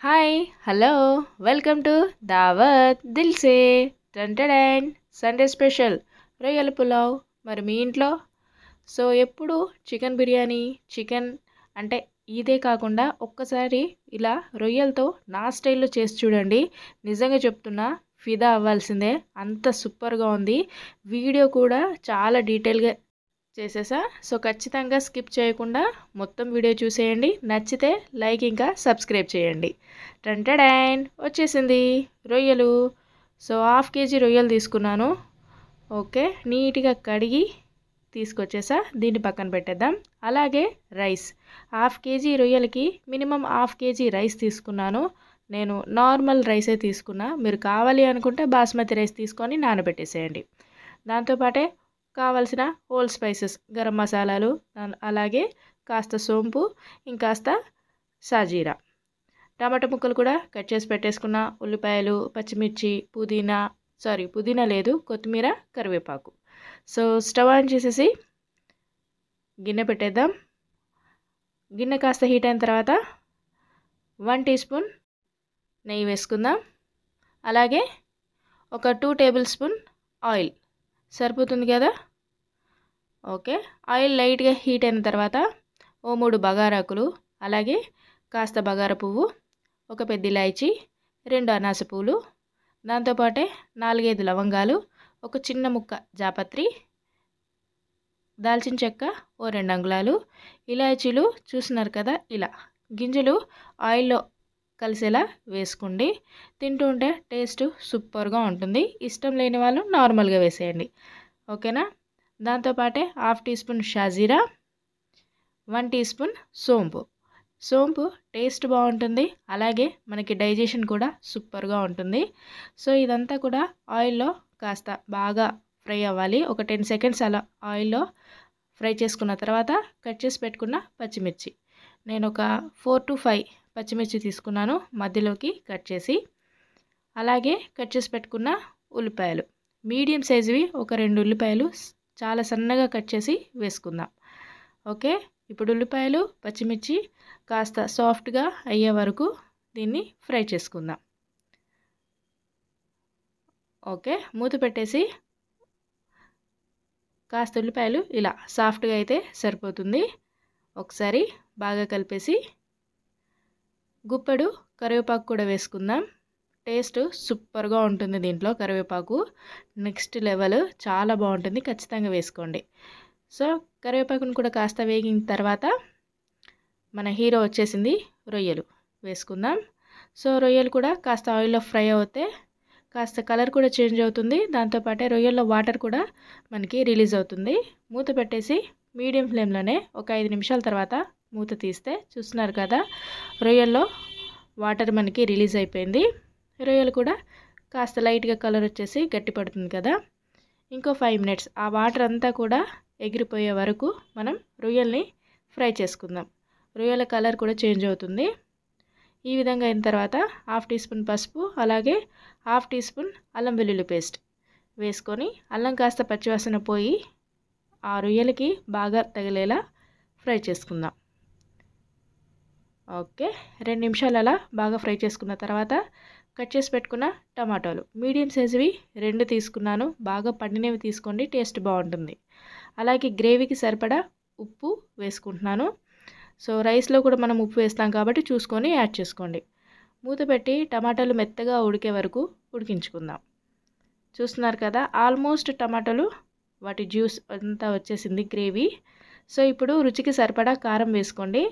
Hi hello welcome to దావత్ దిల్సే ten Sunday special రొయ్యల పులావ్. మరి మీ ఇంట్లో ఎప్పుడు చికెన్ బిర్యానీ చికెన్ అంటే ఇదే కాకుండా ఒక్కసారి ఇలా రొయ్యలతో నా స్టైల్లో చేసి చూడండి. నిజంగా చెప్తున్నా, ఫిదా అవ్వాల్సిందే, అంత సూపర్గా ఉంది. వీడియో కూడా చాలా డీటెయిల్గా చేసేసా. ఖచ్చితంగా స్కిప్ చేయకుండా మొత్తం వీడియో చూసేయండి. నచ్చితే లైక్ ఇంకా సబ్స్క్రైబ్ చేయండి. టెన్ వచ్చేసింది రొయ్యలు. హాఫ్ కేజీ రొయ్యలు తీసుకున్నాను. ఓకే, నీట్గా కడిగి తీసుకొచ్చేసా. దీన్ని పక్కన పెట్టేద్దాం. అలాగే రైస్, హాఫ్ కేజీ రొయ్యలకి మినిమం హాఫ్ కేజీ రైస్ తీసుకున్నాను. నేను నార్మల్ రైసే తీసుకున్నా. మీరు కావాలి అనుకుంటే బాస్మతి రైస్ తీసుకొని నానబెట్టేసేయండి. దాంతోపాటే కావలసిన హోల్ స్పైసెస్, గరం మసాలాలు, అలాగే కాస్త సోంపు, ఇంకాస్త సాజీరా, టమాటా ముక్కలు కూడా కట్ చేసి పెట్టేసుకున్న, ఉల్లిపాయలు, పచ్చిమిర్చి, పుదీనా లేదు, కొత్తిమీర, కరివేపాకు. స్టవ్ ఆన్ చేసేసి గిన్నె పెట్టేద్దాం. గిన్నె కాస్త హీట్ అయిన తర్వాత 1 టీ స్పూన్ నెయ్యి వేసుకుందాం. అలాగే ఒక 2 టేబుల్ స్పూన్ ఆయిల్ సరిపోతుంది కదా. ఓకే, ఆయిల్ లైట్గా హీట్ అయిన తర్వాత 3 బగారాకులు, అలాగే కాస్త బగారా పువ్వు, ఒక పెద్ద ఇలాయచి, 2 అనాస పువ్వులు, దాంతోపాటే 4-5 లవంగాలు, ఒక చిన్న ముక్క జాపత్రి, దాల్చిన చెక్క 2 అంగుళాలు, ఇలాయచీలు చూస్తున్నారు కదా, ఇలా గింజలు ఆయిల్లో కలిసేలా వేసుకోండి. తింటూ ఉంటే టేస్ట్ సూపర్గా ఉంటుంది. ఇష్టం లేని వాళ్ళు నార్మల్గా వేసేయండి. ఓకేనా. దాంతోపాటే 1/2 టీ స్పూన్ షాజీరా, 1 టీ స్పూన్ సోంపు టేస్ట్ బాగుంటుంది. అలాగే మనకి డైజెషన్ కూడా సూపర్గా ఉంటుంది. ఇదంతా కూడా ఆయిల్లో కాస్త బాగా ఫ్రై అవ్వాలి. ఒక 10 సెకండ్స్ అలా ఆయిల్లో ఫ్రై చేసుకున్న తర్వాత కట్ చేసి పెట్టుకున్న పచ్చిమిర్చి, నేను ఒక 4 to 5 పచ్చిమిర్చి తీసుకున్నాను, మధ్యలోకి కట్ చేసి. అలాగే కట్ చేసి పెట్టుకున్న ఉల్లిపాయలు, మీడియం సైజువి ఒక 2 ఉల్లిపాయలు చాలా సన్నగా కట్ చేసి వేసుకుందాం. ఓకే, ఇప్పుడు ఉల్లిపాయలు, పచ్చిమిర్చి కాస్త సాఫ్ట్గా అయ్యే వరకు దీన్ని ఫ్రై చేసుకుందాం. ఓకే, మూత పెట్టేసి కాస్త ఉల్లిపాయలు ఇలా సాఫ్ట్గా అయితే సరిపోతుంది. ఒకసారి బాగా కలిపేసి గుప్పెడు కరివేపాకు కూడా వేసుకుందాం. టేస్ట్ సూపర్గా ఉంటుంది దీంట్లో. కరివేపాకు నెక్స్ట్ లెవెల్, చాలా బాగుంటుంది, ఖచ్చితంగా వేసుకోండి. కరివేపాకును కూడా కాస్త వేగిన తర్వాత మన హీరో వచ్చేసింది, రొయ్యలు వేసుకుందాం. రొయ్యలు కూడా కాస్త ఆయిల్లో ఫ్రై అవుతే కాస్త కలర్ కూడా చేంజ్ అవుతుంది. దాంతోపాటే రొయ్యల్లో వాటర్ కూడా మనకి రిలీజ్ అవుతుంది. మూత పెట్టేసి మీడియం ఫ్లేమ్లోనే ఒక 5 నిమిషాల తర్వాత మూత తీస్తే చూస్తున్నారు కదా, రొయ్యల్లో వాటర్ మనకి రిలీజ్ అయిపోయింది. రొయ్యలు కూడా కాస్త లైట్గా కలర్ వచ్చేసి గట్టి పడుతుంది కదా. ఇంకో 5 మినిట్స్ ఆ వాటర్ అంతా కూడా ఎగిరిపోయే వరకు మనం రొయ్యల్ని ఫ్రై చేసుకుందాం. రొయ్యల కలర్ కూడా చేంజ్ అవుతుంది. ఈ విధంగా అయిన తర్వాత 1/2 టీ స్పూన్ పసుపు, అలాగే 1/2 టీ స్పూన్ అల్లం వెల్లుల్లి పేస్ట్ వేసుకొని అల్లం కాస్త పచ్చివాసన పోయి ఆ రొయ్యలకి బాగా తగిలేలా ఫ్రై చేసుకుందాం. ఓకే, 2 నిమిషాలు అలా బాగా ఫ్రై చేసుకున్న తర్వాత కట్ చేసి పెట్టుకున్న టమాటాలు, మీడియం సైజువి 2 తీసుకున్నాను. బాగా పండినవి తీసుకోండి, టేస్ట్ బాగుంటుంది. అలాగే గ్రేవీకి సరిపడా ఉప్పు వేసుకుంటున్నాను. రైస్లో కూడా మనం ఉప్పు వేస్తాం కాబట్టి చూసుకొని యాడ్ చేసుకోండి. మూత పెట్టి టమాటాలు మెత్తగా ఉడికే వరకు ఉడికించుకుందాం. చూస్తున్నారు కదా, ఆల్మోస్ట్ టమాటాలు వాటి జ్యూస్ అంతా వచ్చేసింది, గ్రేవీ. ఇప్పుడు రుచికి సరిపడా కారం వేసుకోండి.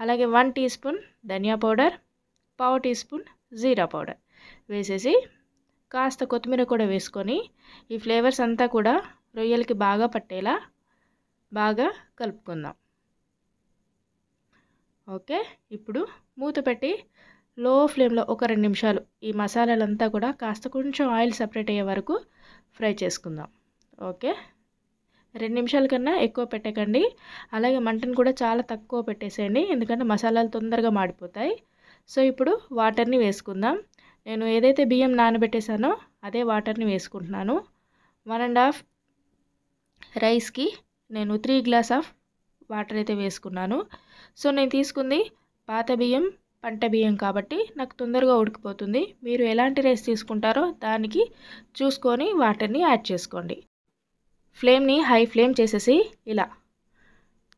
అలాగే 1 టీ స్పూన్ ధనియా పౌడర్, 1/2 టీ స్పూన్ జీరా పౌడర్ వేసేసి కాస్త కొత్తిమీర కూడా వేసుకొని ఈ ఫ్లేవర్స్ అంతా కూడా రొయ్యలకి బాగా పట్టేలా బాగా కలుపుకుందాం. ఓకే, ఇప్పుడు మూత పెట్టి లో ఫ్లేమ్లో ఒక 2 నిమిషాలు ఈ మసాలాలంతా కూడా కాస్త కొంచెం ఆయిల్ సపరేట్ అయ్యే వరకు ఫ్రై చేసుకుందాం. ఓకే, 2 నిమిషాల కన్నా ఎక్కువ పెట్టకండి. అలాగే మంటను కూడా చాలా తక్కువ పెట్టేసేయండి, ఎందుకంటే మసాలాలు తొందరగా మాడిపోతాయి. ఇప్పుడు వాటర్ని వేసుకుందాం. నేను ఏదైతే బియ్యం నానబెట్టేసానో అదే వాటర్ని వేసుకుంటున్నాను. 1.5 రైస్కి నేను 3 గ్లాస్ ఆఫ్ వాటర్ అయితే వేసుకున్నాను. నేను తీసుకుంది పాత బియ్యం పంట బియ్యం కాబట్టి నాకు తొందరగా ఉడికిపోతుంది. మీరు ఎలాంటి రైస్ తీసుకుంటారో దానికి చూసుకొని వాటర్ని యాడ్ చేసుకోండి. ఫ్లేమ్ని హై ఫ్లేమ్ చేసేసి ఇలా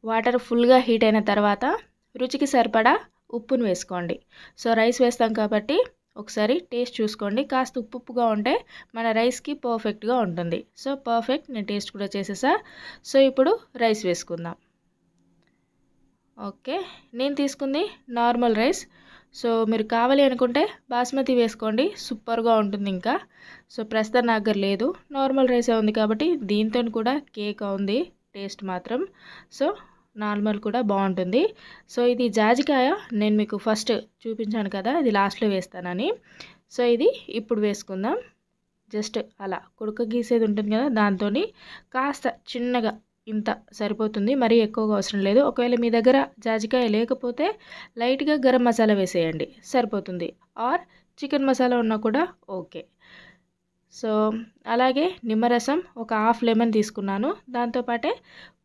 వాటర్ ఫుల్గా హీట్ అయిన తర్వాత రుచికి సరిపడా ఉప్పును వేసుకోండి. సో రైస్ వేస్తాం కాబట్టి ఒకసారి టేస్ట్ చూసుకోండి. కాస్త ఉప్పుగా ఉంటే మన రైస్కి పర్ఫెక్ట్గా ఉంటుంది. సో పర్ఫెక్ట్, నేను టేస్ట్ కూడా చేసేసా. సో ఇప్పుడు రైస్ వేసుకుందాం. ఓకే, నేను తీసుకుంది నార్మల్ రైస్. సో మీరు కావాలి అనుకుంటే బాస్మతి వేసుకోండి, సూపర్గా ఉంటుంది ఇంకా. సో ప్రస్తుతం నా దగ్గర లేదు, నార్మల్ రైసే ఉంది కాబట్టి దీంతో కూడా కేక్ ఉంది టేస్ట్ మాత్రం. సో నార్మల్ కూడా బాగుంటుంది. సో ఇది జాజికాయ నేను మీకు ఫస్ట్ చూపించాను కదా, ఇది లాస్ట్లో వేస్తానని. సో ఇది ఇప్పుడు వేసుకుందాం. జస్ట్ అలా కుడక గీసేది ఉంటుంది కదా, దాంతో కాస్త చిన్నగా ఇంత సరిపోతుంది, మరీ ఎక్కువగా అవసరం లేదు. ఒకవేళ మీ దగ్గర జాజికాయ లేకపోతే లైట్గా గరం మసాలా వేసేయండి, సరిపోతుంది. ఆర్ చికెన్ మసాలా ఉన్నా కూడా ఓకే. సో అలాగే నిమ్మరసం ఒక హాఫ్ లెమన్ తీసుకున్నాను, దాంతోపాటే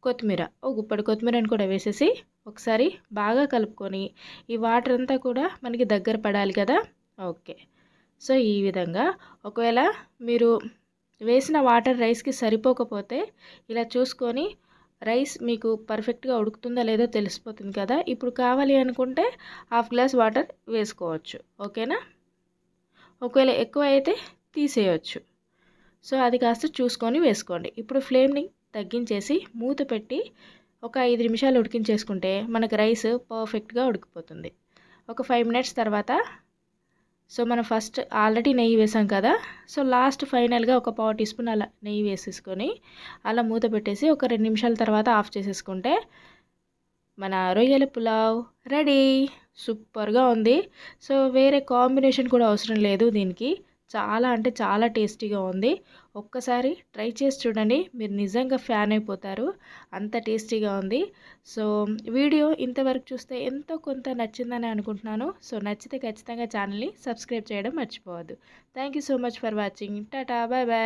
కొత్తిమీర, ఒక గుప్పడి కొత్తిమీరని కూడా వేసేసి ఒకసారి బాగా కలుపుకొని ఈ వాటర్ అంతా కూడా మనకి దగ్గర పడాలి కదా. ఓకే, సో ఈ విధంగా ఒకవేళ మీరు వేసిన వాటర్ రైస్కి సరిపోకపోతే ఇలా చూసుకొని, రైస్ మీకు పర్ఫెక్ట్గా ఉడుకుతుందా లేదో తెలిసిపోతుంది కదా. ఇప్పుడు కావాలి అనుకుంటే హాఫ్ గ్లాస్ వాటర్ వేసుకోవచ్చు, ఓకేనా. ఒకవేళ ఎక్కువ అయితే తీసేయచ్చు. సో అది కాస్త చూసుకొని వేసుకోండి. ఇప్పుడు ఫ్లేమ్ని తగ్గించేసి మూత పెట్టి ఒక 5 నిమిషాలు ఉడికించేసుకుంటే మనకు రైస్ పర్ఫెక్ట్గా ఉడికిపోతుంది. ఒక 5 మినిట్స్ తర్వాత, సో మనం ఫస్ట్ ఆల్రెడీ నెయ్యి వేసాం కదా, సో లాస్ట్ ఫైనల్గా ఒక పావు టీ స్పూన్ అలా నెయ్యి వేసేసుకొని అలా మూత పెట్టేసి ఒక 2 నిమిషాల తర్వాత ఆఫ్ చేసేసుకుంటే మన రొయ్యల పులావ్ రెడీ. సూపర్గా ఉంది. సో వేరే కాంబినేషన్ కూడా అవసరం లేదు దీనికి, చాలా అంటే చాలా టేస్టీగా ఉంది. ఒక్కసారి ట్రై చేసి చూడండి, మీరు నిజంగా ఫ్యాన్ అయిపోతారు, అంత టేస్టీగా ఉంది. సో వీడియో ఇంతవరకు చూస్తే ఎంతో కొంత నచ్చిందని అనుకుంటున్నాను. సో నచ్చితే ఖచ్చితంగా ఛానల్ని సబ్స్క్రైబ్ చేయడం మర్చిపోవద్దు. Thank you so much for watching. Tata, bye bye.